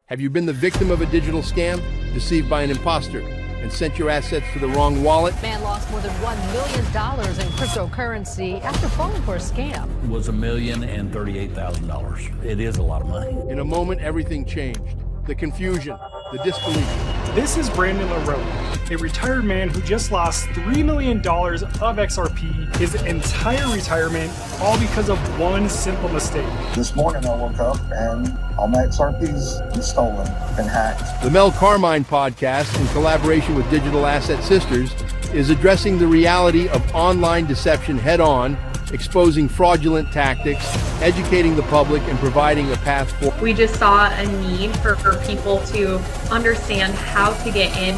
Have you been the victim of a digital scam, deceived by an imposter, and sent your assets to the wrong wallet? Man lost more than $1 million in cryptocurrency after falling for a scam. It was $1,038,000. It is a lot of money. In a moment, everything changed. The confusion, the disbelief. This is Brandon LaRoe, a retired man who just lost $3 million of XRP, his entire retirement, all because of one simple mistake. This morning I woke up and all my XRP's been stolen, been hacked. The Mel Carmine podcast, in collaboration with Digital Asset Sisters, is addressing the reality of online deception head-on, exposing fraudulent tactics, educating the public, and providing a path forward. We just saw a need for people to understand how to get in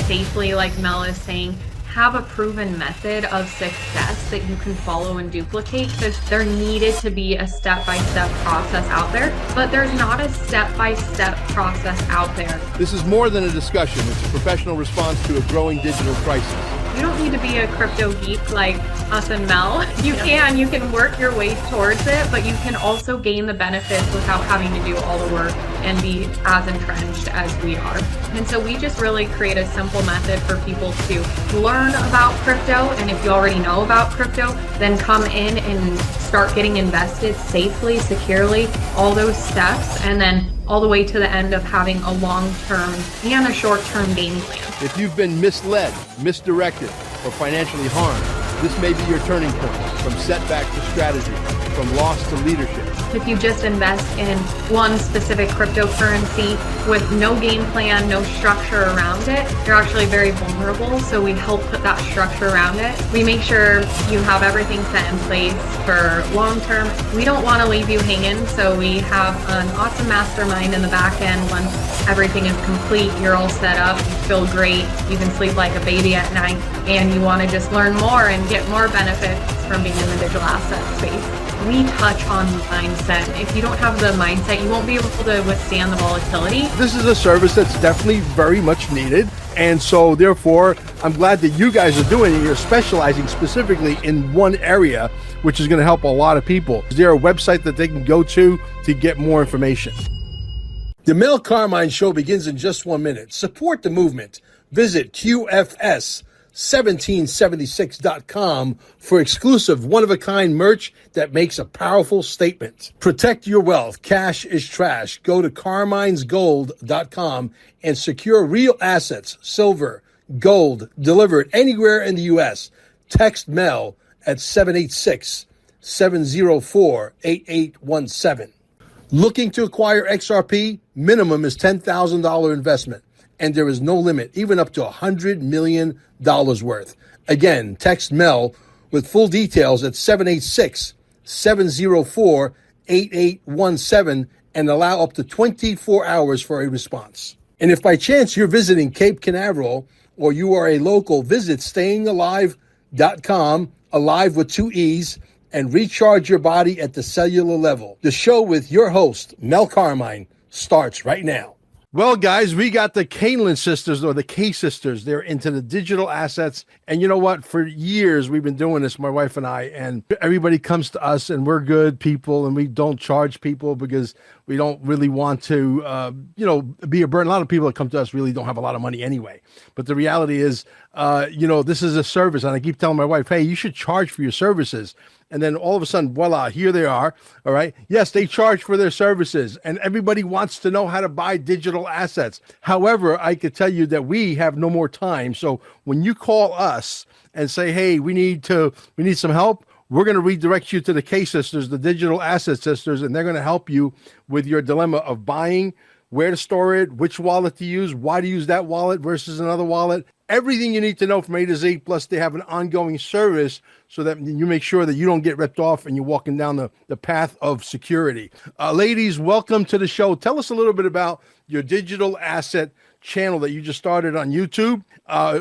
safely, like Mel is saying, have a proven method of success that you can follow and duplicate, because there needed to be a step-by-step process out there, but there's not a step-by-step process out there. This is more than a discussion. It's a professional response to a growing digital crisis. You don't need to be a crypto geek like us and Mel. You can work your way towards it, but you can also gain the benefits without having to do all the work and be as entrenched as we are. And so we just really create a simple method for people to learn about crypto. And if you already know about crypto, then come in and start getting invested safely, securely, all those steps, and then all the way to the end of having a long-term and a short-term game plan. If you've been misled, misdirected, or financially harmed, this may be your turning point, from setback to strategy, from loss to leadership. If you just invest in one specific cryptocurrency with no game plan, no structure around it, you're actually very vulnerable. So we help put that structure around it. We make sure you have everything set in place for long term. We don't want to leave you hanging. So we have an awesome mastermind in the back end. Once everything is complete, you're all set up, you feel great, you can sleep like a baby at night, and you want to just learn more and get more benefits from being in the digital asset space. We touch on mindset. If you don't have the mindset, you won't be able to withstand the volatility. This is a service that's definitely very much needed. And so therefore, I'm glad that you guys are doing it. You're specializing specifically in one area, which is going to help a lot of people. Is there a website that they can go to get more information? The Mel Carmine Show begins in just 1 minute. Support the movement. Visit QFS1776.com for exclusive one-of-a-kind merch that makes a powerful statement. Protect your wealth. Cash is trash. Go to carminesgold.com and secure real assets, silver, gold, delivered anywhere in the U.S. Text Mel at 786-704-8817. Looking to acquire XRP? Minimum is $10,000 investment, and there is no limit, even up to $100 million worth. Again, text Mel with full details at 786-704-8817 and allow up to 24 hours for a response. And if by chance you're visiting Cape Canaveral or you are a local, visit stayingalive.com, alive with 2 E's, and recharge your body at the cellular level. The show with your host, Mel Carmine, starts right now. Well, guys, we got the Kaneland sisters, or the K sisters. They're into the digital assets. And you know what? For years, we've been doing this, my wife and I, and everybody comes to us, and we're good people, and we don't charge people because we don't really want to, be a burden. A lot of people that come to us really don't have a lot of money anyway. But the reality is, this is a service. And I keep telling my wife, hey, you should charge for your services. And then all of a sudden, voila, here they are. All right. Yes, they charge for their services, and everybody wants to know how to buy digital assets. However, I could tell you that we have no more time. So when you call us and say, hey, we need some help, we're going to redirect you to the K sisters, the digital asset sisters, and they're going to help you with your dilemma of buying, where to store it, which wallet to use, why to use that wallet versus another wallet. Everything you need to know from A to Z, plus they have an ongoing service so that you make sure that you don't get ripped off and you're walking down the path of security. Ladies, welcome to the show. Tell us a little bit about your digital asset channel that you just started on YouTube.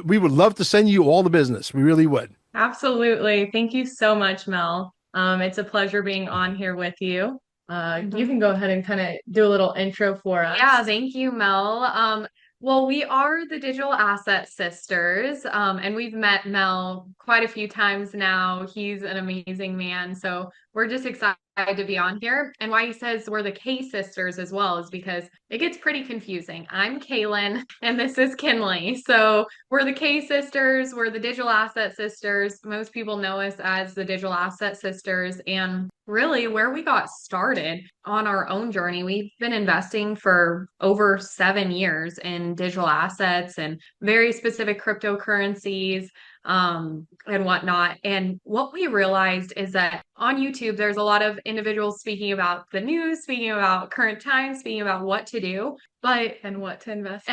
We would love to send you all the business. We really would. Absolutely. Thank you so much, Mel. It's a pleasure being on here with you. You can go ahead and kind of do a little intro for us. Yeah, thank you, Mel. Well, we are the Digital Asset Sisters, and we've met Mel quite a few times now. He's an amazing man. So we're just excited to be on here. And why he says we're the K sisters as well is because it gets pretty confusing. I'm Kaylin and this is Kinley. So we're the K sisters, we're the digital asset sisters. Most people know us as the digital asset sisters. And really where we got started on our own journey, we've been investing for over 7 years in digital assets and very specific cryptocurrencies and whatnot. And what we realized is that on YouTube, there's a lot of individuals speaking about the news, speaking about current times, speaking about what to do, and what to invest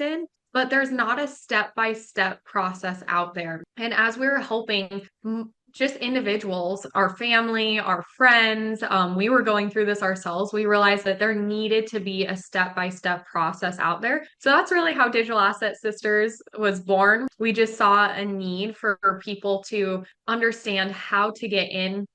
in. But there's not a step-by-step process out there. And as we were helping just individuals, our family, our friends, we were going through this ourselves. We realized that there needed to be a step-by-step process out there. So that's really how Digital Asset Sisters was born. We just saw a need for people to understand how to get in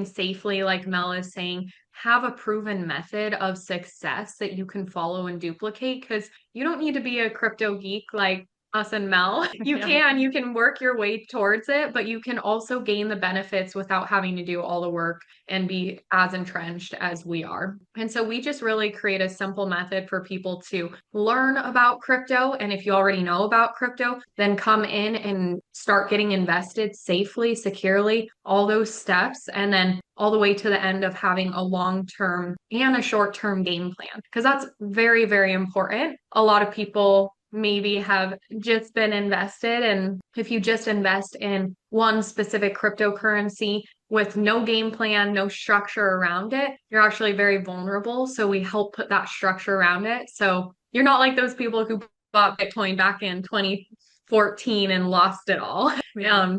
safely, like Mel is saying, have a proven method of success that you can follow and duplicate, because you don't need to be a crypto geek like us and Mel. You can work your way towards it, but you can also gain the benefits without having to do all the work and be as entrenched as we are. And so we just really create a simple method for people to learn about crypto. And if you already know about crypto, then come in and start getting invested safely, securely, all those steps, and then all the way to the end of having a long-term and a short-term game plan, because that's very, very important. A lot of people maybe have just been invested, and if you just invest in one specific cryptocurrency with no game plan, no structure around it, you're actually very vulnerable. So we help put that structure around it. So you're not like those people who bought Bitcoin back in 2014 and lost it all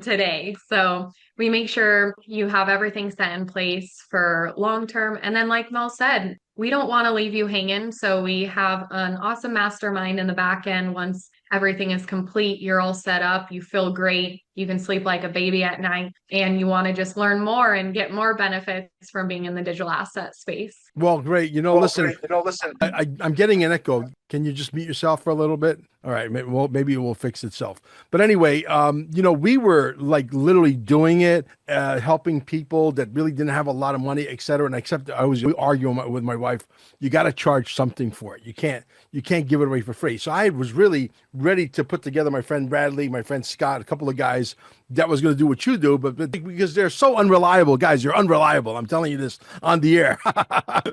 today. So we make sure you have everything set in place for long term. And then like Mel said, we don't want to leave you hanging. So we have an awesome mastermind in the back end. Once everything is complete, you're all set up, you feel great, you can sleep like a baby at night, and you want to just learn more and get more benefits from being in the digital asset space. Well, great. Listen, I'm getting an echo. Can you just mute yourself for a little bit? All right. Maybe it will fix itself. But anyway, we were like literally doing it, helping people that really didn't have a lot of money, et cetera. And except I was arguing with my wife, you got to charge something for it. You can't give it away for free. So I was really ready to put together my friend Bradley, my friend Scott, a couple of guys that was going to do what you do, but because they're so unreliable, guys, you're unreliable. I'm telling you this on the air.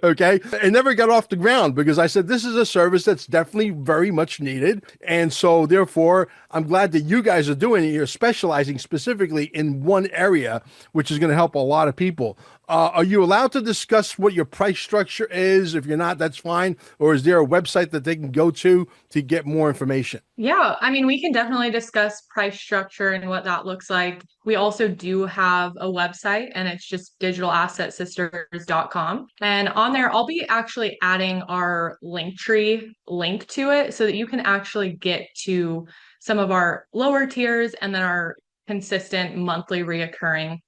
Okay. It never got off the ground because I said, this is a service that's definitely very much needed. And so therefore, I'm glad that you guys are doing it. You're specializing specifically in one area, which is going to help a lot of people. Are you allowed to discuss what your price structure is? If you're not, that's fine. Or is there a website that they can go to get more information? Yeah, I mean, we can definitely discuss price structure and what that looks like. We also do have a website, and it's just digitalassetsisters.com. And on there, I'll be actually adding our Linktree link to it so that you can actually get to some of our lower tiers and then our consistent monthly reoccurring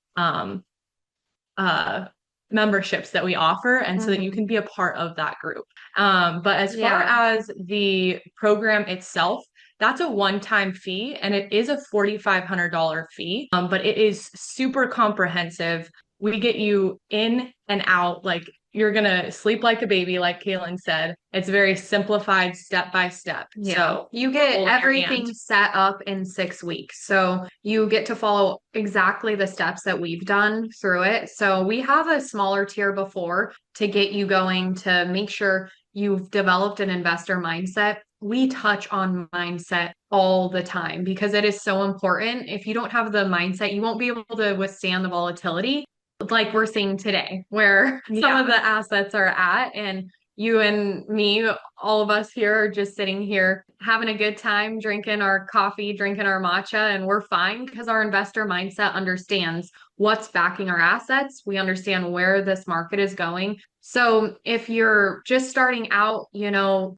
memberships that we offer, and so that you can be a part of that group. But as far as the program itself, that's a one-time fee, and it is a $4,500 fee, but it is super comprehensive. We get you in and out, like you're gonna sleep like a baby, like Kaylin said. It's very simplified step by step. Yeah. So you get everything set up in 6 weeks. So you get to follow exactly the steps that we've done through it. So we have a smaller tier before to get you going, to make sure you've developed an investor mindset. We touch on mindset all the time because it is so important. If you don't have the mindset, you won't be able to withstand the volatility like we're seeing today, where some of the assets are at. And you and me, all of us here are just sitting here having a good time, drinking our coffee, drinking our matcha, and we're fine because our investor mindset understands what's backing our assets. We understand where this market is going. So if you're just starting out,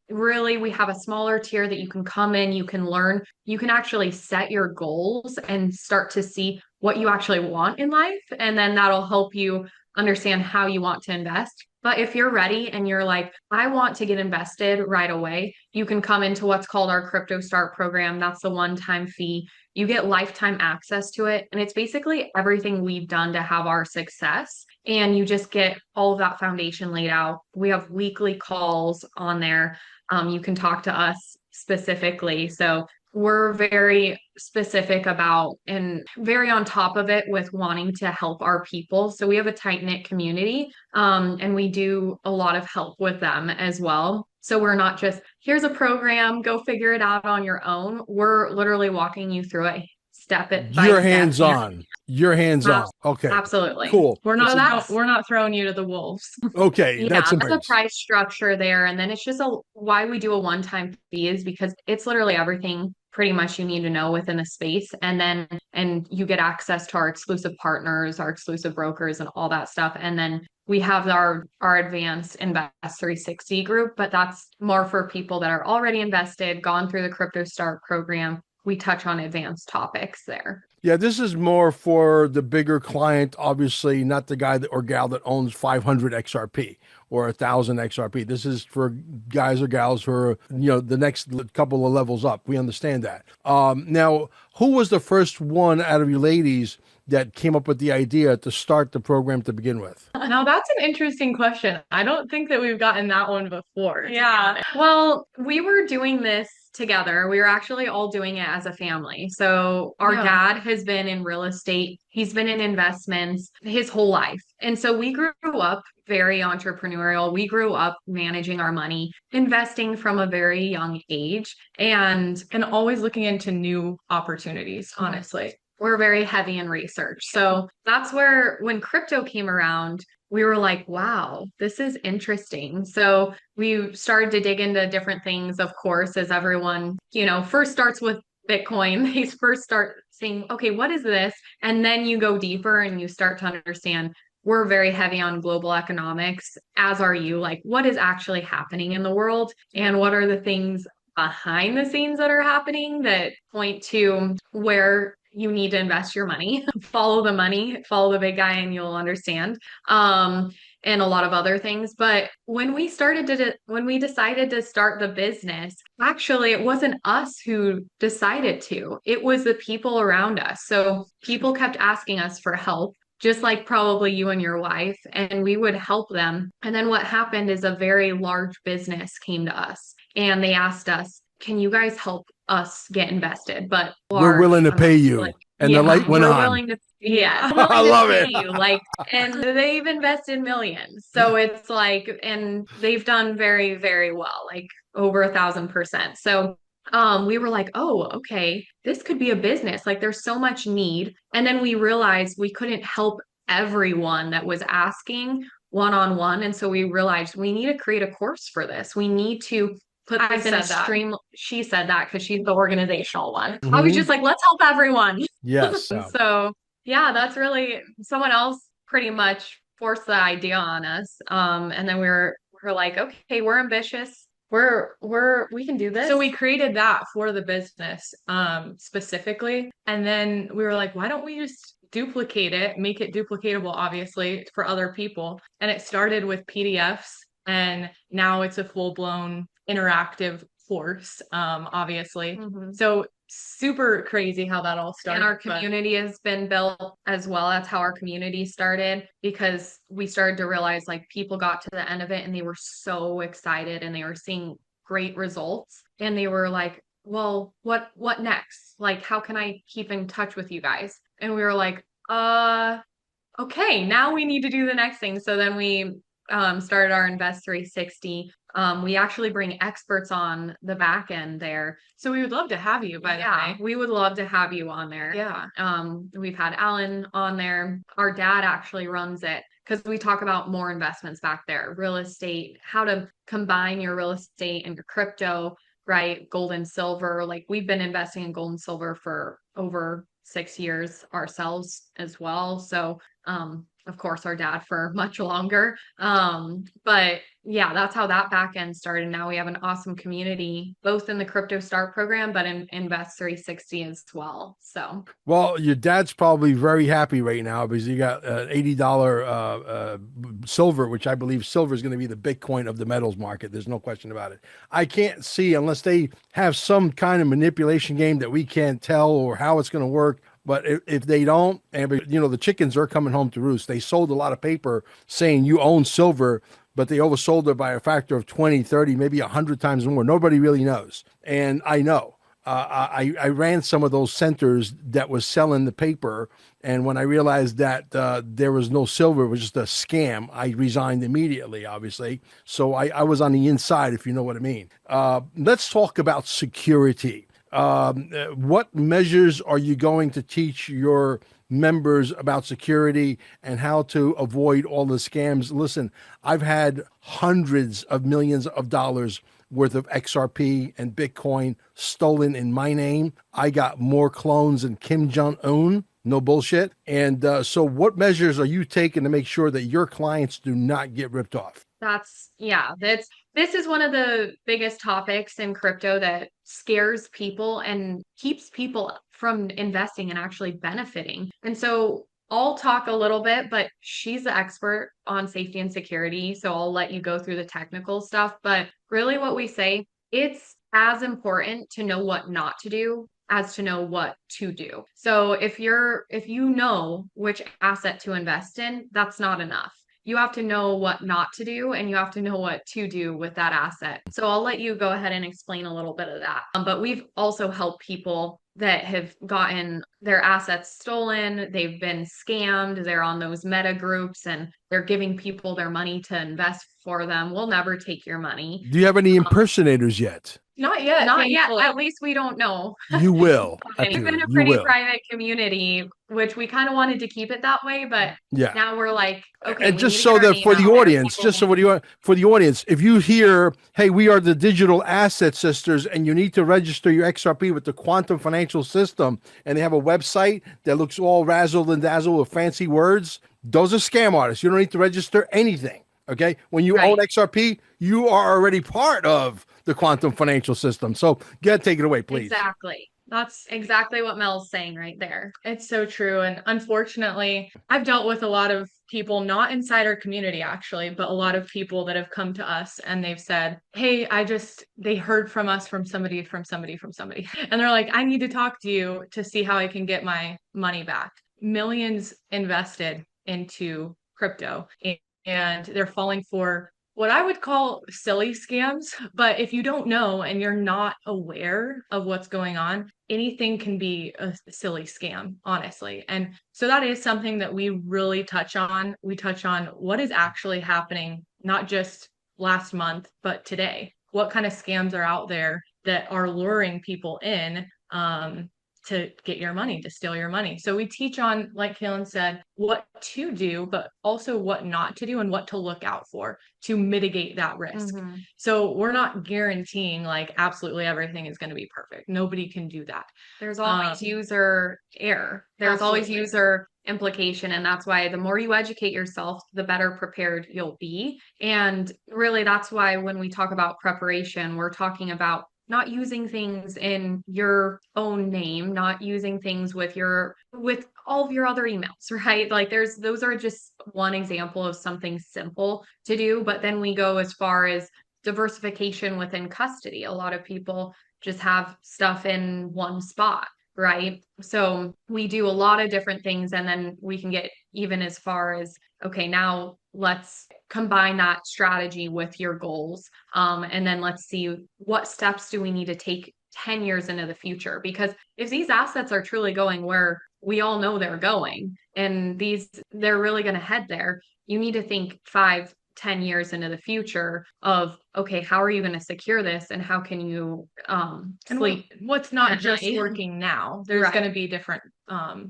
really we have a smaller tier that you can come in, you can learn, you can actually set your goals and start to see what you actually want in life. And then that'll help you understand how you want to invest. But if you're ready and you're like, I want to get invested right away, you can come into what's called our Crypto Start program. That's the one-time fee. You get lifetime access to it. And it's basically everything we've done to have our success. And you just get all of that foundation laid out. We have weekly calls on there. You can talk to us specifically. So we're very specific about and very on top of it with wanting to help our people. So we have a tight-knit community, and we do a lot of help with them as well. So we're not just, here's a program, go figure it out on your own. We're literally walking you through it step it by You're step. hands-on. You're hands-on. Okay. Absolutely. Cool. We're not throwing you to the wolves. Okay. Yeah, That's that's a important. price structure there. And then it's just why we do a one-time fee is because it's literally everything pretty much you need to know within the space. And you get access to our exclusive partners, our exclusive brokers and all that stuff. And then we have our advanced Invest 360 group, but that's more for people that are already invested, gone through the Crypto Start program. We touch on advanced topics there. Yeah, this is more for the bigger client, obviously, not the guy that or gal that owns 500 XRP or 1,000 XRP. This is for guys or gals who are, the next couple of levels up. We understand that. Now, who was the first one out of you ladies that came up with the idea to start the program to begin with? Now that's an interesting question. I don't think that we've gotten that one before. Yeah. Well, we were doing this together. We were actually all doing it as a family. So our dad has been in real estate. He's been in investments his whole life. And so we grew up very entrepreneurial. We grew up managing our money, investing from a very young age. And always looking into new opportunities, honestly. we're very heavy in research. So that's where when crypto came around, we were like, wow, this is interesting. So we started to dig into different things, of course, as everyone, first starts with Bitcoin. They first start saying, okay, what is this? And then you go deeper and you start to understand we're very heavy on global economics, as are you. Like, what is actually happening in the world? And what are the things behind the scenes that are happening that point to where you need to invest your money? Follow the money, follow the big guy, and you'll understand. And a lot of other things. But when we decided to start the business, actually, it wasn't us who decided to. It was the people around us. So people kept asking us for help, just like probably you and your wife, and we would help them. And then what happened is a very large business came to us and they asked us, can you guys help us get invested? But We're willing to pay you. And the light went we're on. willing to, yeah, I love it. you. And they've invested millions. So it's like, and they've done very, very well, like over 1,000%. So we were like, oh, okay, this could be a business. Like there's so much need. And then we realized we couldn't help everyone that was asking one-on-one. And so we realized we need to create a course for this. We need to put this in a stream. She said that because she's the organizational one. Mm-hmm. I was just like, let's help everyone. Yes. So yeah, that's really someone else pretty much forced the idea on us. And then we're like, okay, we're ambitious. We can do this. So we created that for the business specifically. And then we were like, why don't we just duplicate it, make it duplicatable, obviously, for other people. And it started with PDFs, and now it's a full-blown interactive course, obviously. Mm-hmm. So super crazy how that all started. And our community has been built as well. That's how our community started, because we started to realize like people got to the end of it and they were so excited and they were seeing great results. And they were like, well, what next? Like, how can I keep in touch with you guys? And we were like, okay, now we need to do the next thing. So then we started our Invest 360. We actually bring experts on the back end there. So we would love to have you, by the way. We would love to have you on there. Yeah. We've had Alan on there. Our dad actually runs it because we talk about more investments back there, real estate, how to combine your real estate and your crypto, right? Gold and silver. Like we've been investing in gold and silver for over 6 years ourselves as well. So of course, our dad for much longer. But yeah, that's how that back end started. Now we have an awesome community, both in the Crypto Start program, but in Invest 360 as well. So, well, your dad's probably very happy right now because you got $80 silver, which I believe silver is going to be the Bitcoin of the metals market. There's no question about it. I can't see unless they have some kind of manipulation game that we can't tell or how it's going to work. But if they don't, and the chickens are coming home to roost. They sold a lot of paper saying you own silver, but they oversold it by a factor of 20, 30, maybe 100 times more. Nobody really knows. And I know. I ran some of those centers that was selling the paper. And when I realized that there was no silver, it was just a scam, I resigned immediately, obviously. So I was on the inside, if you know what I mean. Let's talk about security. What measures are you going to teach your members about security and how to avoid all the scams? Listen, I've had hundreds of millions of dollars worth of XRP and Bitcoin stolen in my name. I got more clones than Kim Jong-un. No bullshit. And so what measures are you taking to make sure that your clients do not get ripped off? This is one of the biggest topics in crypto that scares people and keeps people from investing and actually benefiting. And so I'll talk a little bit, but she's the expert on safety and security. So I'll let you go through the technical stuff. But really, what we say, it's as important to know what not to do as to know what to do. So if you know which asset to invest in, that's not enough. You have to know what not to do and you have to know what to do with that asset. So I'll let you go ahead and explain a little bit of that. But we've also helped people that have gotten their assets stolen, they've been scammed, they're on those meta groups and they're giving people their money to invest for them. We'll never take your money. Do you have any impersonators yet? Not yet. Not yet. At least we don't know. You will. We've been a pretty private community, which we kind of wanted to keep it that way, but yeah. Now we're like, okay. And just so that for the audience, for the audience, if you hear, hey, we are the digital asset sisters, and you need to register your XRP with the Quantum Financial System, and they have a website that looks all razzle and dazzle with fancy words, those are scam artists. You don't need to register anything. Okay. When you own XRP, you are already part of the Quantum Financial System. So take it away, please. Exactly. That's exactly what Mel's saying right there. It's so true. And unfortunately, I've dealt with a lot of people, not inside our community actually, but a lot of people that have come to us and they've said, hey, they heard from us from somebody. And they're like, I need to talk to you to see how I can get my money back. Millions invested into crypto and they're falling for what I would call silly scams. But if you don't know and you're not aware of what's going on, anything can be a silly scam, honestly. And so that is something that we really touch on. We touch on what is actually happening, not just last month, but today. What kind of scams are out there that are luring people in to get your money, to steal your money. So we teach on, like Kaylin said, what to do, but also what not to do and what to look out for to mitigate that risk. Mm-hmm. So we're not guaranteeing like absolutely everything is going to be perfect. Nobody can do that. There's always user error. There's always user implication. And that's why the more you educate yourself, the better prepared you'll be. And really, that's why when we talk about preparation, we're talking about not using things in your own name, not using things with all of your other emails, right? Like those are just one example of something simple to do. But then we go as far as diversification within custody. A lot of people just have stuff in one spot, right? So we do a lot of different things, and then we can get even as far as, okay, now let's combine that strategy with your goals. And then let's see what steps do we need to take 10 years into the future? Because if these assets are truly going where we all know they're going, and they're really going to head there, you need to think 5-10 years into the future of, okay, how are you going to secure this and how can you sleep? What's not just working now? There's going to be different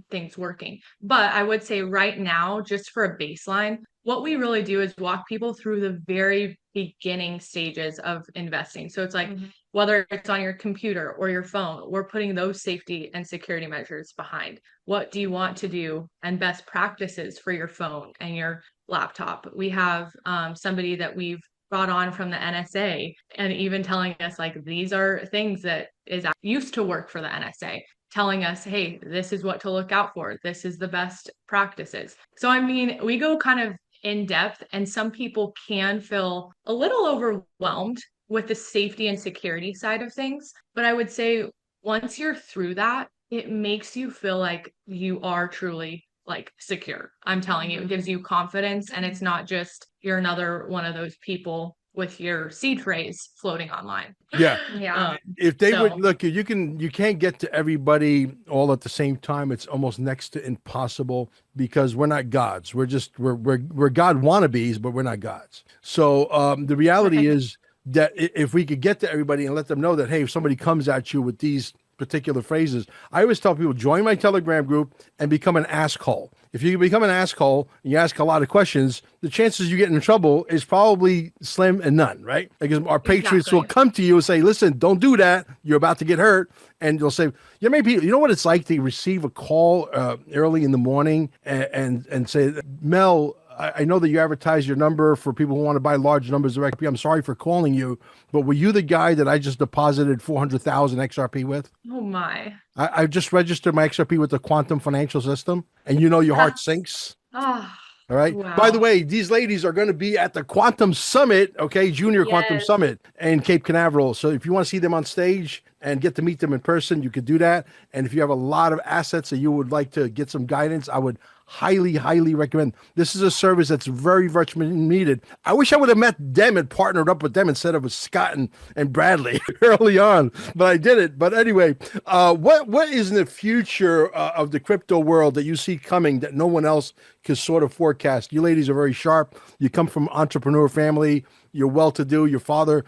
things working. But I would say right now, just for a baseline, what we really do is walk people through the very beginning stages of investing. So it's like, whether it's on your computer or your phone, we're putting those safety and security measures behind. What do you want to do, and best practices for your phone and your laptop. We have somebody that we've brought on from the NSA, and even telling us like these are things that is used to work for the NSA, telling us, hey, this is what to look out for. This is the best practices. So, I mean, we go kind of in depth, and some people can feel a little overwhelmed with the safety and security side of things. But I would say once you're through that, it makes you feel like you are truly like secure. I'm telling you, it gives you confidence, and it's not just you're another one of those people with your seed phrase floating online. Yeah. Yeah. If they So- would look, you can't get to everybody all at the same time. It's almost next to impossible because we're not gods. We're God wannabes, but we're not gods. So the reality is that if we could get to everybody and let them know that, hey, if somebody comes at you with these particular phrases, I always tell people, join my Telegram group and become an asshole. If you become an asshole and you ask a lot of questions, the chances you get in trouble is probably slim and none, right? Because our patriots will come to you and say, listen, don't do that. You're about to get hurt. And they'll say, yeah, maybe, you know what it's like to receive a call early in the morning and say, Mel, I know that you advertise your number for people who want to buy large numbers of XRP. I'm sorry for calling you, but were you the guy that I just deposited 400,000 XRP with? Oh my. I just registered my XRP with the Quantum Financial System, and you know your heart sinks. Oh, All right. wow. By the way, these ladies are going to be at the Quantum Summit, okay, Junior Quantum Yes. Summit in Cape Canaveral. So if you want to see them on stage and get to meet them in person, you could do that. And if you have a lot of assets that you would like to get some guidance, I would highly, highly recommend. This is a service that's very much needed. I wish I would have met them and partnered up with them instead of with Scott and Bradley early on, but I did it. But anyway, what is in the future of the crypto world that you see coming that no one else can sort of forecast? You ladies are very sharp. You come from entrepreneur family. You're well-to-do. Your father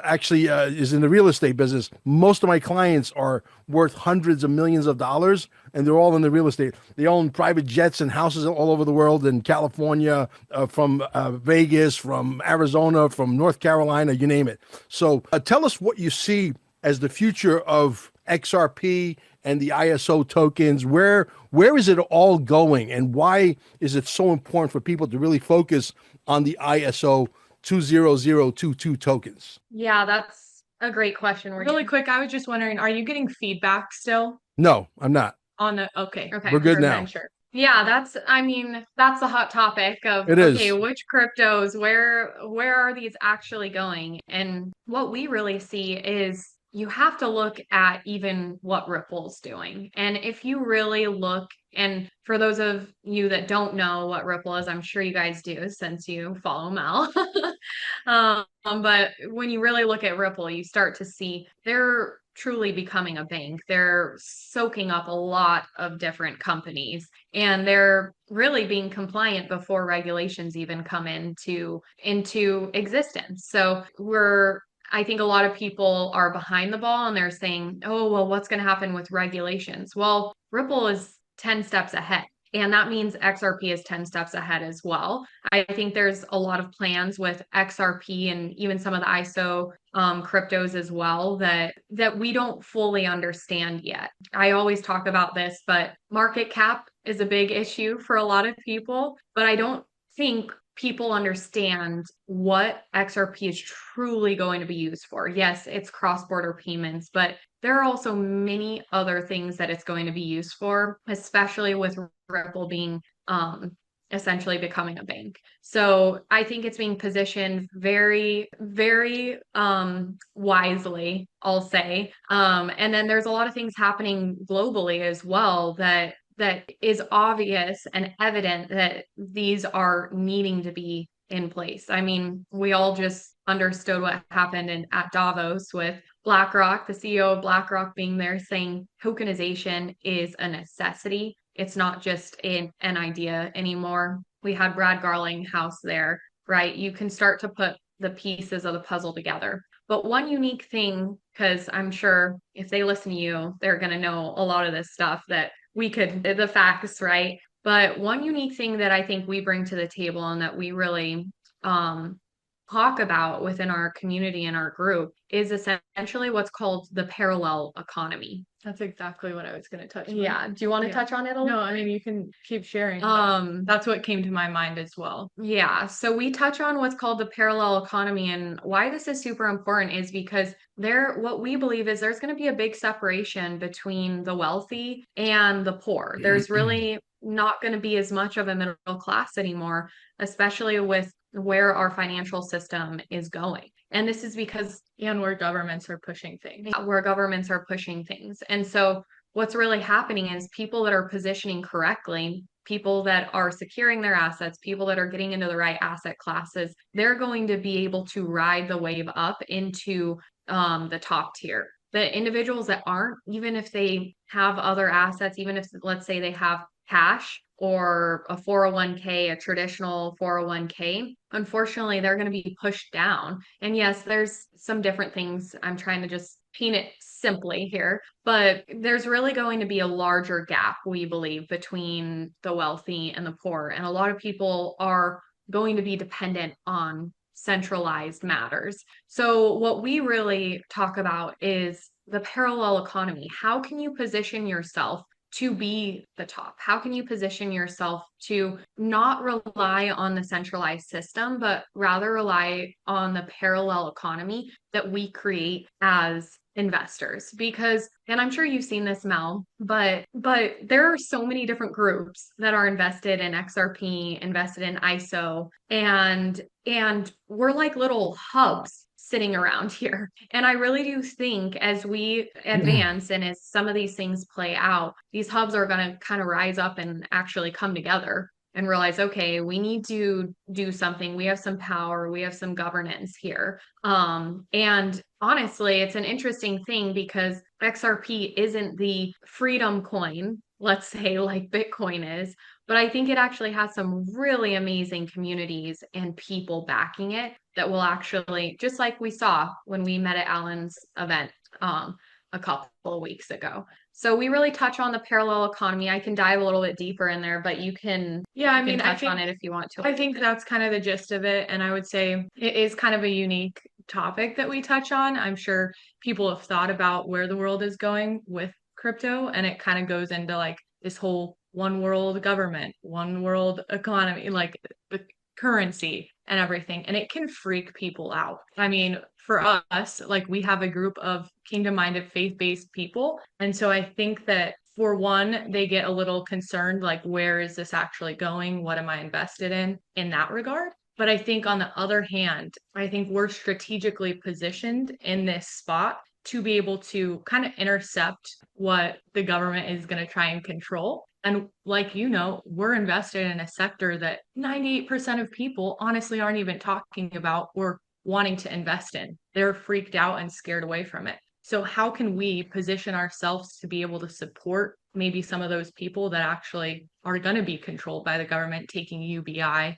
actually is in the real estate business. Most of my clients are worth hundreds of millions of dollars, and they're all in the real estate. They own private jets and houses all over the world, in California, from Vegas, from Arizona, from North Carolina, you name it. So tell us what you see as the future of XRP and the ISO tokens. Where is it all going, and why is it so important for people to really focus on the ISO 20022 tokens? Yeah, that's a great question. Really quick, I was just wondering, are you getting feedback still No, I'm not. on the okay. We're good now. Then sure. Yeah, that's the hot topic of, It is. okay, which cryptos, where are these actually going? And what we really see is you have to look at even what Ripple's doing. And if you really look, and for those of you that don't know what Ripple is, I'm sure you guys do since you follow Mel. But when you really look at Ripple, you start to see they're truly becoming a bank. They're soaking up a lot of different companies, and they're really being compliant before regulations even come into existence. So I think a lot of people are behind the ball, and they're saying, oh, well, what's going to happen with regulations? Well, Ripple is 10 steps ahead. And that means XRP is 10 steps ahead as well. I think there's a lot of plans with XRP and even some of the ISO cryptos as well that we don't fully understand yet. I always talk about this, but market cap is a big issue for a lot of people, but I don't think people understand what XRP is truly going to be used for. Yes, it's cross-border payments, but there are also many other things that it's going to be used for, especially with Ripple being essentially becoming a bank. So I think it's being positioned very, very wisely, I'll say. And then there's a lot of things happening globally as well that is obvious and evident that these are needing to be in place. I mean, we all just understood what happened at Davos with BlackRock, the CEO of BlackRock being there saying tokenization is a necessity. It's not just an idea anymore. We had Brad Garlinghouse there, right? You can start to put the pieces of the puzzle together. But one unique thing, because I'm sure if they listen to you, they're going to know a lot of this stuff that the facts, right? But one unique thing that I think we bring to the table and that we really talk about within our community and our group is essentially what's called the parallel economy. That's exactly what I was going to touch on. Yeah. Do you want to touch on it a little? No, I mean, you can keep sharing. That's what came to my mind as well. Yeah, so we touch on what's called the parallel economy, and why this is super important is because what we believe is there's going to be a big separation between the wealthy and the poor. There's really not going to be as much of a middle class anymore, especially with where our financial system is going. And this is because And where governments are pushing things. where governments are pushing things. And so what's really happening is people that are positioning correctly, people that are securing their assets, people that are getting into the right asset classes, they're going to be able to ride the wave up into the top tier. The individuals that aren't, even if they have other assets, even if, let's say, they have cash or a 401k, a traditional 401k, unfortunately, they're going to be pushed down. And yes, there's some different things. I'm trying to just paint it simply here, but there's really going to be a larger gap, we believe, between the wealthy and the poor. And a lot of people are going to be dependent on centralized matters. So what we really talk about is the parallel economy. How can you position yourself to be the top? How can you position yourself to not rely on the centralized system, but rather rely on the parallel economy that we create as investors? Because, and I'm sure you've seen this, Mel, but there are so many different groups that are invested in XRP, invested in ISO, and we're like little hubs sitting around here. And I really do think as we advance and as some of these things play out, these hubs are going to kind of rise up and actually come together and realize, okay, we need to do something. We have some power. We have some governance here. And honestly, it's an interesting thing because XRP isn't the freedom coin, let's say, like Bitcoin is, but I think it actually has some really amazing communities and people backing it that will actually, just like we saw when we met at Alan's event a couple of weeks ago. So we really touch on the parallel economy. I can dive a little bit deeper in there, but you can, touch on it if you want to. I think that's kind of the gist of it. And I would say it is kind of a unique topic that we touch on. I'm sure people have thought about where the world is going with crypto, and it kind of goes into like this whole one world government, one world economy, like the currency and everything. And it can freak people out. I mean, for us, like we have a group of kingdom-minded, faith-based people. And so I think that for one, they get a little concerned, like, where is this actually going? What am I invested in that regard? But I think on the other hand, I think we're strategically positioned in this spot to be able to kind of intercept what the government is going to try and control. And like, we're invested in a sector that 98% of people honestly aren't even talking about or wanting to invest in. They're freaked out and scared away from it. So how can we position ourselves to be able to support maybe some of those people that actually are going to be controlled by the government, taking UBI,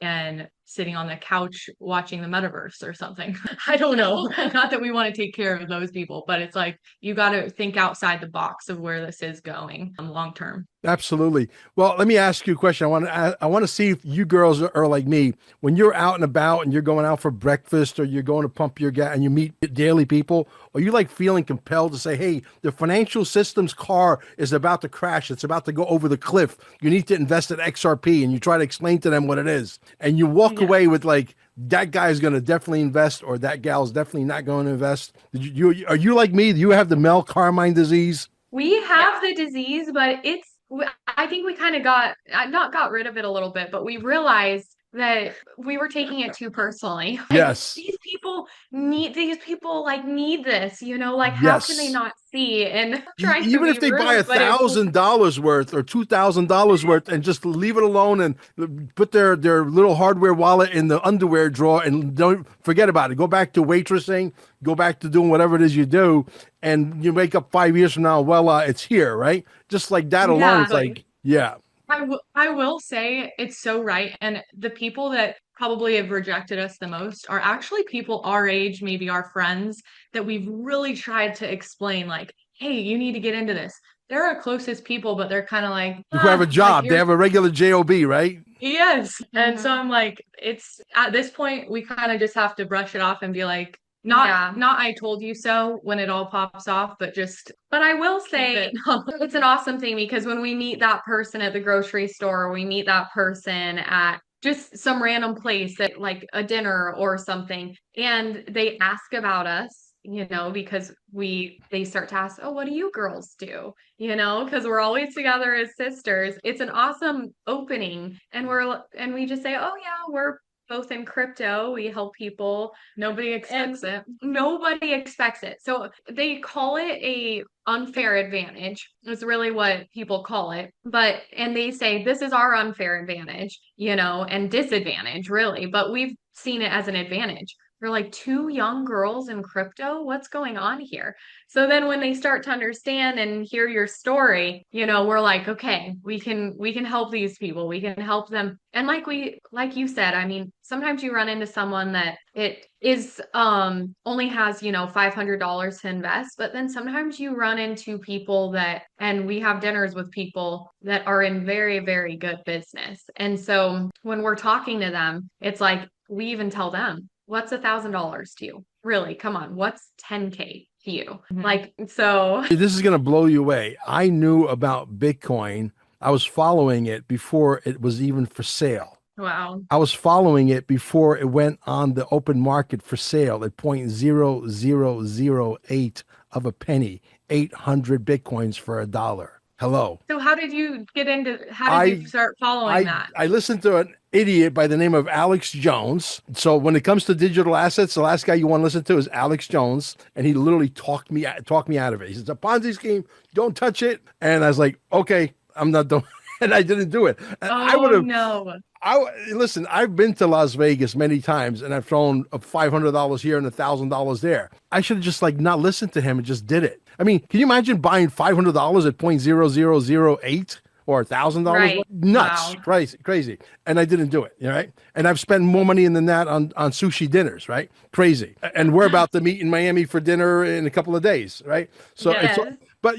and sitting on the couch watching the metaverse or something? I don't know. Not that we want to take care of those people, but it's like you got to think outside the box of where this is going long term. Absolutely. Well, let me ask you a question. I want to see if you girls are like me. When you're out and about and you're going out for breakfast or you're going to pump your gas and you meet daily people, are you like feeling compelled to say, hey, the financial system's car is about to crash. It's about to go over the cliff. You need to invest in XRP, and you try to explain to them what it is. And you walk away with like, that guy's going to definitely invest, or that gal's definitely not going to invest. Are you like me? Do you have the Mel Carmine disease? We have the disease, but I think we kind of not got rid of it a little bit, but we realized that we were taking it too personally. Like, yes. These people need this, like how can they not see? And trying even to if they rude, buy $1,000 worth or $2,000 worth and just leave it alone and put their little hardware wallet in the underwear drawer and don't forget about it. Go back to waitressing, go back to doing whatever it is you do, and you wake up 5 years from now, it's here, right? Just like that alone, it's like, yeah. I will say it's so right. And the people that probably have rejected us the most are actually people our age, maybe our friends, that we've really tried to explain, like, hey, you need to get into this. they're our closest people, but they're kind of like, Who have a job. They have a regular job, right? Yes. And so I'm like, it's at this point, we kind of just have to brush it off and be like, not I told you so when it all pops off, but I will say it's an awesome thing because when we meet that person at the grocery store, we meet that person at just some random place at like a dinner or something, and they ask about us, because they start to ask, oh, what do you girls do? Because we're always together as sisters. It's an awesome opening. And we just say, oh yeah, we're both in crypto. We help people. Nobody expects it. Nobody expects it. So they call it a unfair advantage is really what people call it. And they say this is our unfair advantage, and disadvantage really, but we've seen it as an advantage. We're like two young girls in crypto. What's going on here? So then when they start to understand and hear your story, we're like, okay, we can help these people. We can help them. And like you said, I mean, sometimes you run into someone that it is only has, $500 to invest, but then sometimes you run into people and we have dinners with people that are in very, very good business. And so when we're talking to them, it's like we even tell them, what's $1,000 to you? Really? Come on. What's 10K to you? Mm-hmm. Like, so this is going to blow you away. I knew about Bitcoin. I was following it before it was even for sale. Wow. I was following it before it went on the open market for sale at 0.0008 of a penny, 800 Bitcoins for $1. Hello. So how did you start following that? I listened to an idiot by the name of Alex Jones. So when it comes to digital assets, the last guy you want to listen to is Alex Jones. And he literally talked me out of it. He says, it's a Ponzi scheme. Don't touch it. And I was like, okay, I'm not doing and I didn't do it. And no. Listen, I've been to Las Vegas many times and I've thrown $500 here and $1,000 there. I should have just not listened to him and just did it. I mean, can you imagine buying $500 at 0.0008 or $1,000? Right. Nuts. Wow. Crazy. And I didn't do it. Right. And I've spent more money than that on sushi dinners. Right. Crazy. And we're about to meet in Miami for dinner in a couple of days. Right. So, but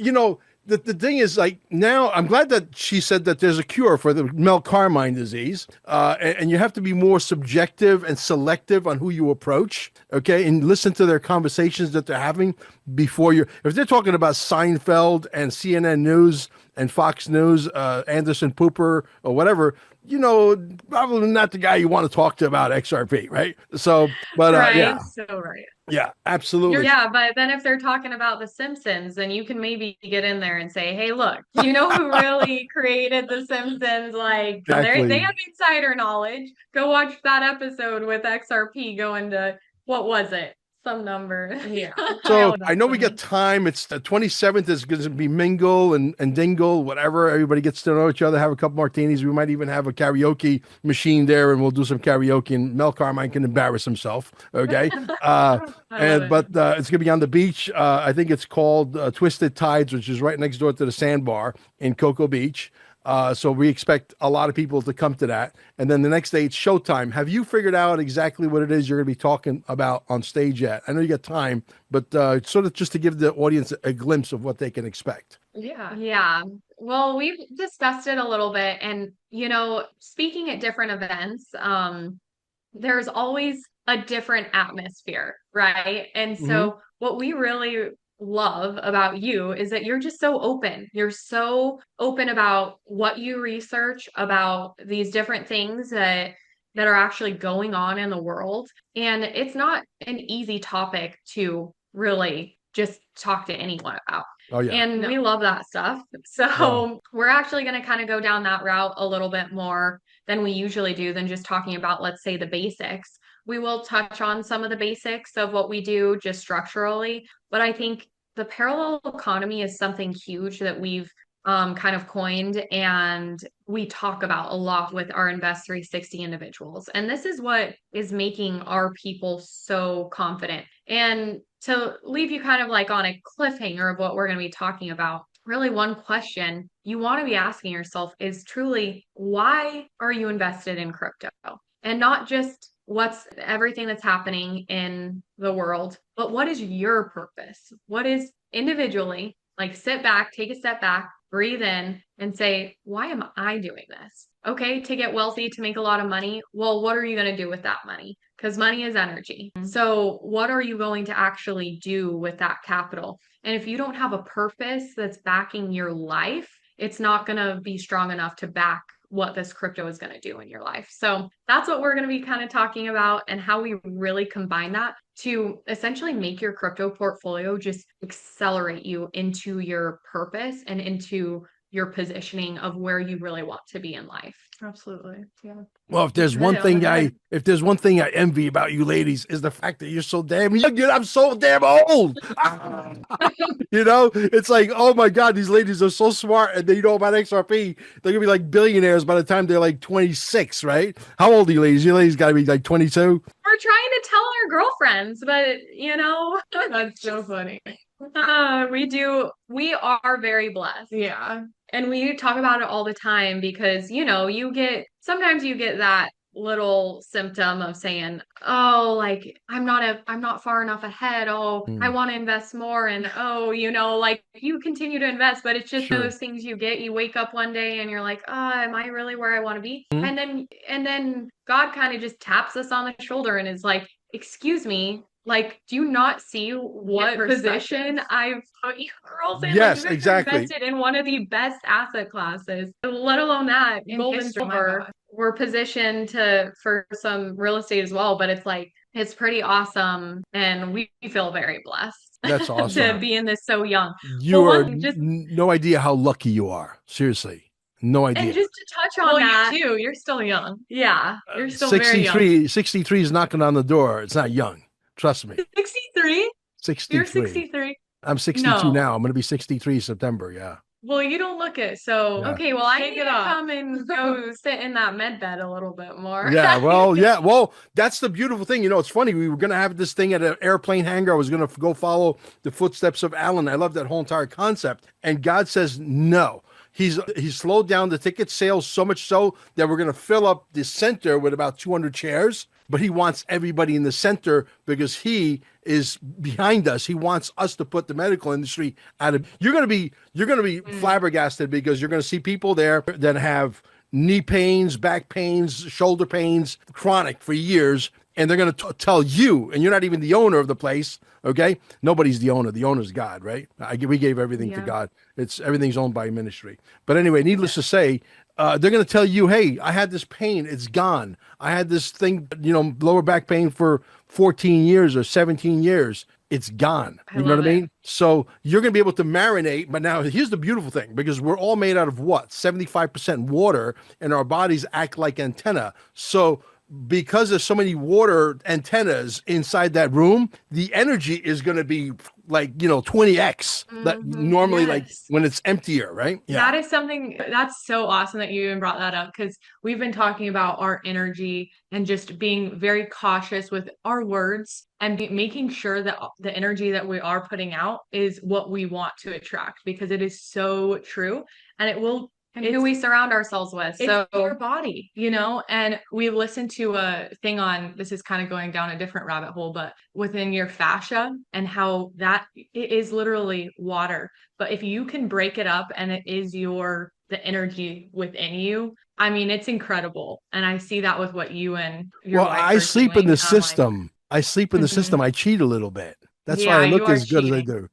the thing is, now I'm glad that she said that there's a cure for the Mel Carmine disease, and you have to be more subjective and selective on who you approach, okay, and listen to their conversations that they're having before if they're talking about Seinfeld and CNN News and Fox News, Anderson Cooper or whatever, probably not the guy you want to talk to about XRP, right? So, but right, yeah, so right. Yeah, absolutely. Yeah, but then if they're talking about The Simpsons, then you can maybe get in there and say, hey, look, you know who really created The Simpsons? Exactly. They have insider knowledge. Go watch that episode with XRP going to, what was it? Some number. Yeah. So I know we got time. It's the 27th is going to be mingle and dingle, whatever. Everybody gets to know each other, have a couple martinis. We might even have a karaoke machine there and we'll do some karaoke and Mel Carmine can embarrass himself. Okay. But it's going to be on the beach. I think it's called Twisted Tides, which is right next door to the Sandbar in Cocoa Beach. So we expect a lot of people to come to that. And then the next day it's showtime. Have you figured out exactly what it is you're going to be talking about on stage yet? I know you got time, but sort of just to give the audience a glimpse of what they can expect. Yeah. Yeah. Well, we've discussed it a little bit. And, speaking at different events, there's always a different atmosphere, right? And so what we really love about you is that you're just so open. You're so open about what you research about these different things that are actually going on in the world. And it's not an easy topic to really just talk to anyone about. Oh, yeah. And we love that stuff. So we're actually going to kind of go down that route a little bit more than we usually do than just talking about, let's say, the basics. We will touch on some of the basics of what we do just structurally, but I think the parallel economy is something huge that we've kind of coined and we talk about a lot with our Invest 360 individuals. And this is what is making our people so confident. And to leave you kind of on a cliffhanger of what we're going to be talking about, really one question you want to be asking yourself is truly, why are you invested in crypto? And not just what's everything that's happening in the world, but what is your purpose? What is individually, Like sit back, take a step back, breathe in and say, why am I doing this? Okay, to get wealthy, to make a lot of money. Well, what are you going to do with that money? Because money is energy. So what are you going to actually do with that capital? And if you don't have a purpose that's backing your life, it's not going to be strong enough to back what this crypto is going to do in your life. So that's what we're going to be kind of talking about and how we really combine that to essentially make your crypto portfolio just accelerate you into your purpose and into your positioning of where you really want to be in life. Absolutely. Yeah. Well, if there's one thing I envy about you ladies is the fact that you're so damn young. I'm so damn old. It's like, oh my God, these ladies are so smart and they know about XRP. They're gonna be like billionaires by the time they're like 26, right? How old are you ladies? You ladies gotta be like 22. We're trying to tell our girlfriends, but That's so funny. we are very blessed. Yeah. And we talk about it all the time because, sometimes you get that little symptom of saying, oh, like I'm not far enough ahead. Oh, I want to invest more. And like you continue to invest, but it's just those things you get. You wake up one day and you're like, oh, am I really where I want to be? And then God kind of just taps us on the shoulder and is like, excuse me. Like, do you not see what position I've put you girls in? Yes, like, exactly. Invested in one of the best asset classes, let alone that in Golden silver. We're positioned for some real estate as well, but it's pretty awesome, and we feel very blessed. That's awesome to be in this so young. You are no idea how lucky you are. Seriously. No idea. And just to touch on that, you too. You're still young. Yeah, you're still 63, very young. 63 is knocking on the door. It's not young. Trust me. 63? 63. You're 63. I'm 62 now. I'm going to be 63 September. Yeah. Well, you don't look it. So, Yeah. okay, well, I need to come and go sit in that med bed a little bit more. Yeah. Well, that's the beautiful thing. It's funny. We were going to have this thing at an airplane hangar. I was going to go follow the footsteps of Alan. I love that whole entire concept. And God says, no. He's slowed down the ticket sales so much so that we're going to fill up the center with about 200 chairs, but he wants everybody in the center because he is behind us. He wants us to put the medical industry out of. You're going to be flabbergasted because you're going to see people there that have knee pains, back pains, shoulder pains, chronic for years. And they're going to tell you, and you're not even the owner of the place, okay? Nobody's the owner. The owner's God, right? We gave everything to God. Everything's owned by ministry. But anyway, needless to say, they're going to tell you, hey, I had this pain. It's gone. I had this thing, lower back pain for 14 years or 17 years. It's gone. You know what I mean? So you're going to be able to marinate. But now here's the beautiful thing, because we're all made out of what? 75% water, and our bodies act like antenna. So because there's so many water antennas inside that room, the energy is going to be like, 20x that normally like when it's emptier, right? Yeah. That is something that's so awesome that you even brought that up, because we've been talking about our energy and just being very cautious with our words and making sure that the energy that we are putting out is what we want to attract, because it is so true, and it will. And who we surround ourselves with. So it's your body, and we listened to a thing on, this is kind of going down a different rabbit hole, but within your fascia and how that it is literally water. But if you can break it up and it is the energy within you, I mean, it's incredible. And I see that with what you and your wife I sleep doing. in the system. I sleep in the system. I cheat a little bit. That's why I look as good as I do.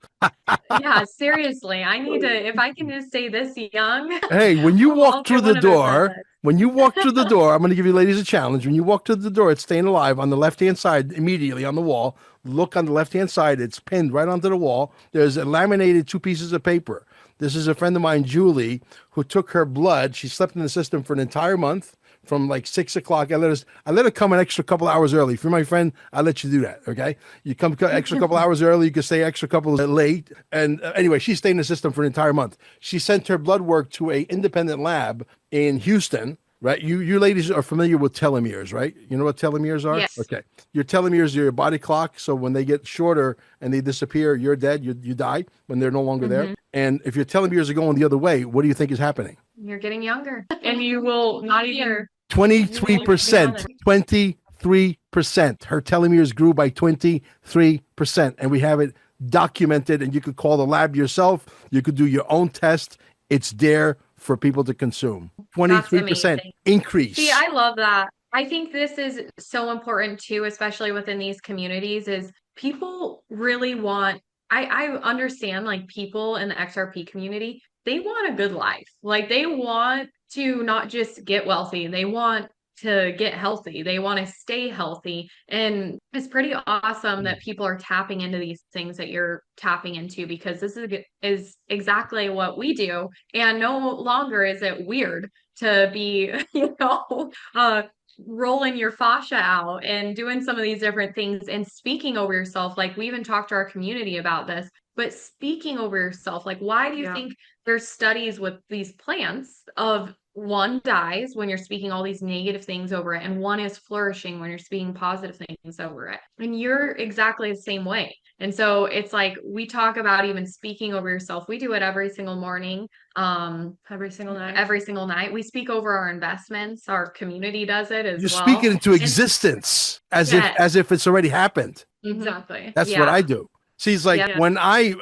Yeah, seriously. I need to, if I can just stay this young. Hey, when you walk through the door, I'm going to give you ladies a challenge. When you walk to the door, it's Staying Alive on the left-hand side, immediately on the wall. Look on the left-hand side. It's pinned right onto the wall. There's a laminated 2 pieces of paper. This is a friend of mine, Julie, who took her blood. She slept in the system for an entire month. From like 6 o'clock. I let her come an extra couple hours early. If you're my friend, I'll let you do that. Okay. You come extra couple hours early. You can stay extra couple late. And anyway, she stayed in the system for an entire month. She sent her blood work to a independent lab in Houston. Right. You ladies are familiar with telomeres, right? You know what telomeres are? Yes. Okay. Your telomeres are your body clock. So when they get shorter and they disappear, you're dead. You die when they're no longer there. And if your telomeres are going the other way, what do you think is happening? You're getting younger. And you will not even 23%. 23%. Her telomeres grew by 23%. And we have it documented, and you could call the lab yourself. You could do your own test. It's there for people to consume. 23% increase. See, I love that. I think this is so important too, especially within these communities, is people really want, I understand like people in the XRP community, they want a good life. Like they want to not just get wealthy, they want to get healthy. They want to stay healthy. And it's pretty awesome that people are tapping into these things that you're tapping into, because this is exactly what we do. And no longer is it weird to be, rolling your fascia out and doing some of these different things and speaking over yourself. Like we even talked to our community about this, but speaking over yourself, like why do you think there's studies with these plants of one dies when you're speaking all these negative things over it, and one is flourishing when you're speaking positive things over it? And you're exactly the same way. And so it's like we talk about even speaking over yourself. We do it every single morning, every single night. We speak over our investments. Our community does it as you well. speak it into existence as if it's already happened. Exactly. That's what I do. See, it's like when I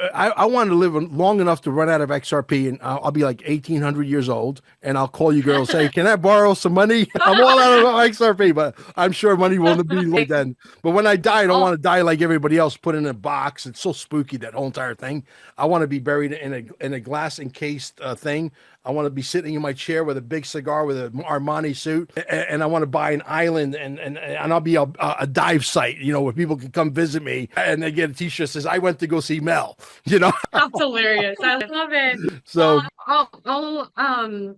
want to live long enough to run out of XRP, and I'll be like 1,800 years old, and I'll call you girls, say, can I borrow some money? I'm all out of XRP, but I'm sure money won't be like then. But when I die, I don't want to die like everybody else, put in a box. It's so spooky, that whole entire thing. I want to be buried in a glass encased thing. I want to be sitting in my chair with a big cigar with an Armani suit, and I want to buy an island, and I'll be a dive site, where people can come visit me, and they get a t-shirt that says, I went to go see Mel, That's hilarious. I love it. So I'll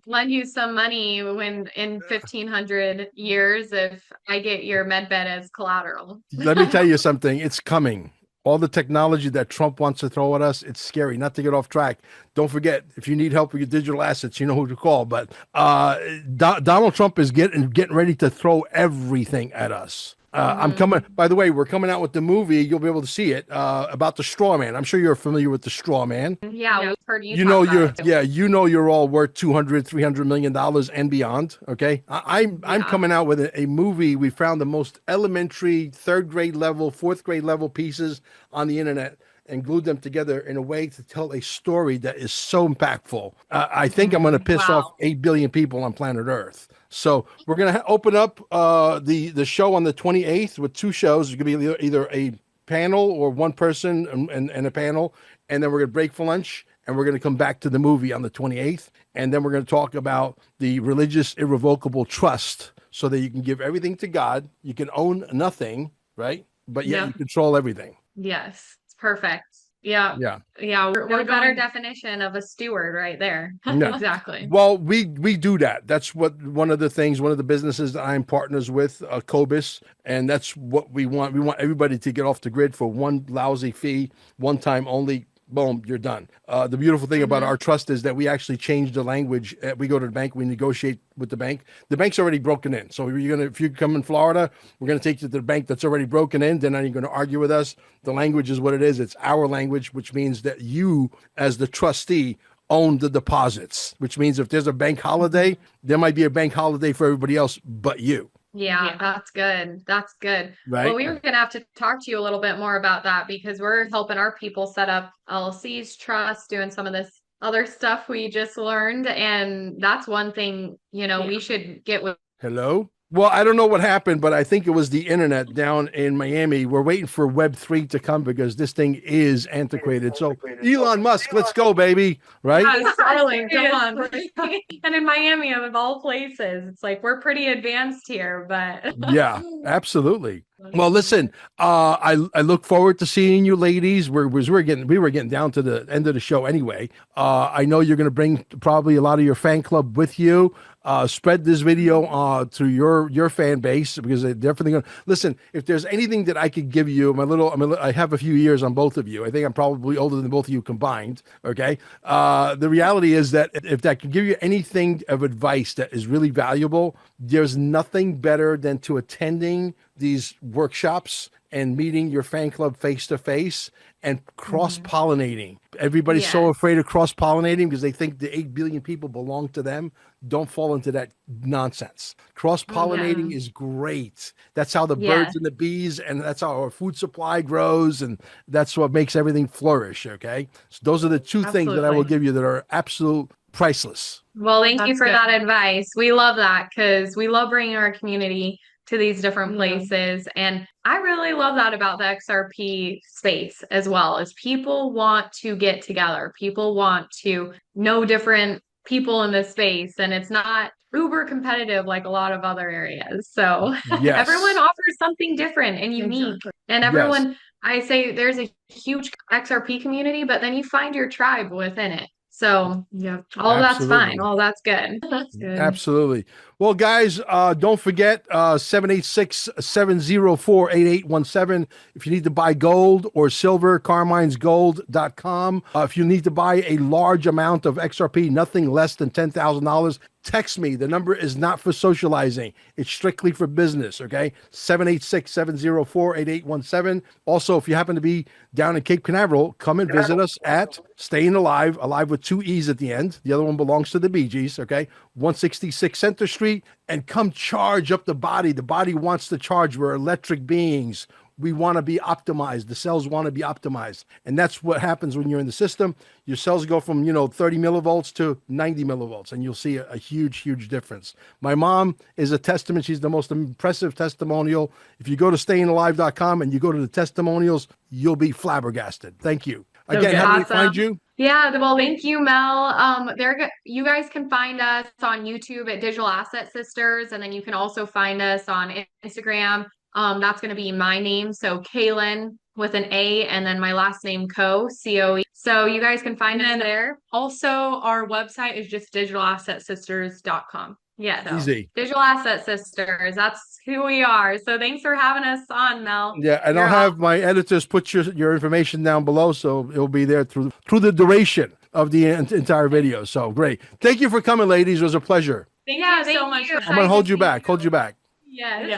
lend you some money when in 1,500 years if I get your med bed as collateral. Let me tell you something. It's coming. All the technology that Trump wants to throw at us, it's scary. Not to get off track. Don't forget, if you need help with your digital assets, you know who to call. But Donald Trump is getting ready to throw everything at us. I'm coming. By the way, we're coming out with the movie. You'll be able to see it about the straw man. I'm sure you're familiar with the straw man. Yeah, we've heard you. You're all worth $200-300 million and beyond. Okay, I'm coming out with a movie. We found the most elementary, third grade level, fourth grade level pieces on the internet and glued them together in a way to tell a story that is so impactful. I think I'm going to piss off 8 billion people on planet Earth. So we're going to open up the show on the 28th with 2 shows. It's going to be either a panel or one person and a panel. And then we're going to break for lunch, and we're going to come back to the movie on the 28th. And then we're going to talk about the religious irrevocable trust, so that you can give everything to God. You can own nothing, right? But yet you control everything. Yes. Perfect. Yeah. We're better definition of a steward right there. Exactly. Well, we do that. That's one of the businesses that I'm partners with, Cobus, and that's what we want. We want everybody to get off the grid for one lousy fee, one time only. Boom, you're done. The beautiful thing about our trust is that we actually change the language. We go to the bank, we negotiate with the bank. The bank's already broken in. So if you come in Florida, we're gonna take you to the bank that's already broken in. Then you're gonna argue with us. The language is what it is. It's our language, which means that you, as the trustee, own the deposits. Which means if there's a bank holiday, there might be a bank holiday for everybody else but you. Yeah, that's good. That's good. Right. Well, we were going to have to talk to you a little bit more about that, because we're helping our people set up LLCs, trusts, doing some of this other stuff we just learned. And that's one thing, we should get with. Hello? Well, I don't know what happened, but I think it was the internet down in Miami. We're waiting for Web3 to come, because this thing is antiquated. So Elon Musk, let's go, baby. Right? Yeah, Starling, come on. And in Miami, of all places, it's like we're pretty advanced here, but yeah, absolutely. Well, listen, I look forward to seeing you ladies. We were getting down to the end of the show anyway. I know you're going to bring probably a lot of your fan club with you. Spread this video to your fan base, because they're definitely going to listen. If there's anything that I could give you, I have a few years on both of you. I think I'm probably older than both of you combined. Okay. The reality is that if that can give you anything of advice that is really valuable, there's nothing better than to attending these workshops and meeting your fan club face to face and cross-pollinating. Everybody's so Yes. afraid of cross-pollinating because they think the 8 billion people belong to them. Don't fall into that nonsense. Cross-pollinating is great. That's how the birds Yes. and the bees, and that's how our food supply grows, and that's what makes everything flourish, okay? So those are the two things that I will Absolutely. give you that are absolute priceless. Well, thank you That's for good. that advice. We love that because we love bringing our community to these different places. And I really love that about the XRP space as well, is people want to get together. People want to know different people in this space, and it's not uber competitive like a lot of other areas. So everyone Yes. offers something different and unique. Exactly. And Yes. everyone, I say there's a huge XRP community, but then you find your tribe within it. So Yeah. all that's fine. Absolutely. All that's good. That's good. Absolutely. Well, guys, don't forget 786-704-8817. If you need to buy gold or silver, carminesgold.com. If you need to buy a large amount of XRP, nothing less than $10,000, text me. The number is not for socializing. It's strictly for business, okay? 786-704-8817. Also, if you happen to be down in Cape Canaveral, come and visit us at Staying Alive, alive with 2 E's at the end. The other one belongs to the Bee Gees, okay? 166 Center Street, and come charge up the body. The body wants to charge. We're electric beings. We want to be optimized. The cells want to be optimized. And that's what happens when you're in the system. Your cells go from, 30 millivolts to 90 millivolts, and you'll see a huge, huge difference. My mom is a testament. She's the most impressive testimonial. If you go to stayingalive.com and you go to the testimonials, you'll be flabbergasted. Thank you. Again, how do they find you? Yeah, well, thank you, Mel. You guys can find us on YouTube at Digital Asset Sisters, and then you can also find us on Instagram. That's going to be my name, so Kaylin with an A, and then my last name C-O-E. So you guys can find us there. Also, our website is just digitalasset.sisters.com. Yes. Easy. Digital Asset Sisters. That's who we are. So thanks for having us on, Mel. Yeah, and You're I'll have my editors put your information down below, so it'll be there through the duration of the entire video. So great. Thank you for coming, ladies. It was a pleasure. Thank Yeah, you so thank much you. for I'm gonna hold you back. Hold you back. Yes. Yeah.